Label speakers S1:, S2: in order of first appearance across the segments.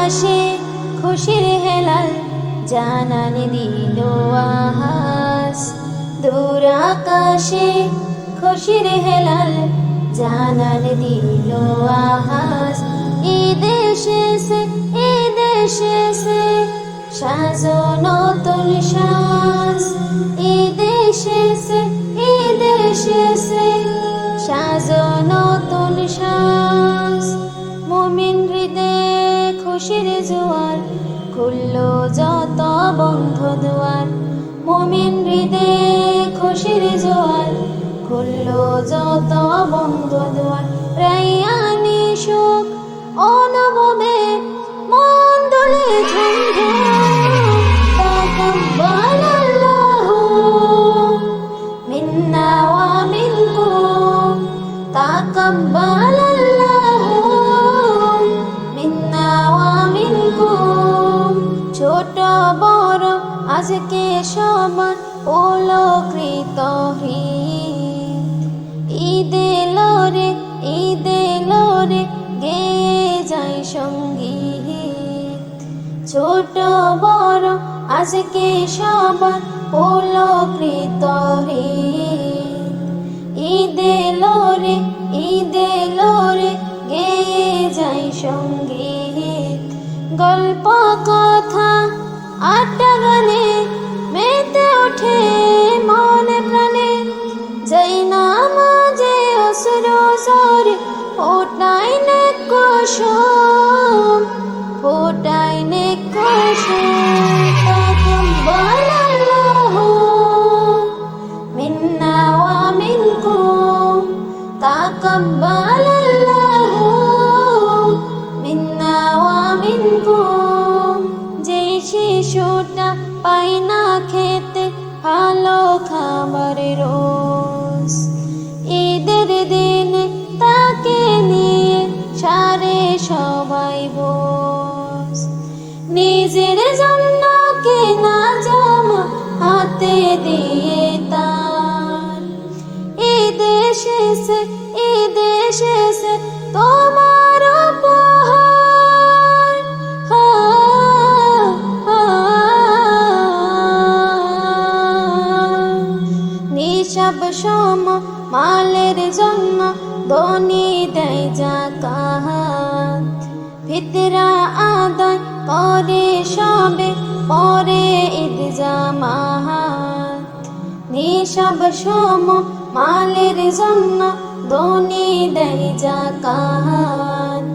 S1: আকাশে খুশির হেলাল জানান দিল আহাস। দূর আকাশে খুশির হেলাল জানান দিল আহাস। ঈদ এসেছে, ঈদ এসেছে, সাজো নতুন সাজ। ঈদ এসেছে, ঈদ এসেছে, সাজো নতুন সাজ। মুমিন হৃদয়ে খুশির জোয়ার, খুললো যত বন্ধ দুয়ার। মুমিন হৃদয়ে খুশির জোয়ার, খুললো যত বন্ধ দুয়ার। রাইয়ানি সুখ অনুভবে মন দোলে ঝুমঝুম। তাকাব্বালাল্লাহু মিন্না ওয়া মিনকুম, তাকাব্বালাল্লাহু মিন্না ওয়া মিনকুম। ছোট বড় আজকে সমান অলকৃত হৃদ। ঈদ এলো রে, ঈদ এলো রে, গেয়ে যায় সঙ্গীত। ছোট বড় আজকে সবার অলকৃত হৃদ। ঈদ এলো রে, ঈদ এলো রে, গেয়ে যায় সঙ্গীত। গল্প কথা আড্ডা গানে মেতে ওঠে মনে প্রাণে। যাই নামাজে অশ্রু ঝরে ফোটাই নে কুসুম, ফোটাই নে কুসুম। তাকাব্বালাল্লাহু মিন্না ওয়া মিনকুম, তাকাব্বালাল্লাহু মিন্না ওয়া মিনকুম। যে শিশুটা পায় না খেতে ভালো খাবার রোজ, ঈদের দিনে তাকে নিয়ে সারে সবাই বোস। নিজের জন্য কেনা জামা হাতে দিয়ে তার, ঈদ এসেছে, ঈদ এসেছে, তোমার উপহার। নিসব সম মালের জন্য ধনী দেয় যাকাত। ফিতরা আদায় করে সবে পরে ঈদ জামাত। নিসব সম মালের জন্য ধনী দেয় যাকাত।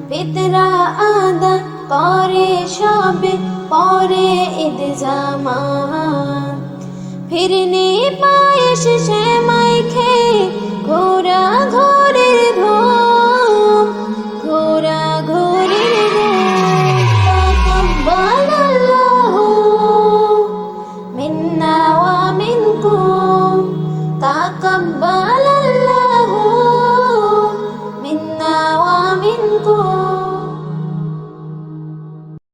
S1: ফিতরা আদায় করে সবে পরে ঈদ জামাত। ফিরনি পায়েস সেমাই খেয়ে ঘোরা ঘোরা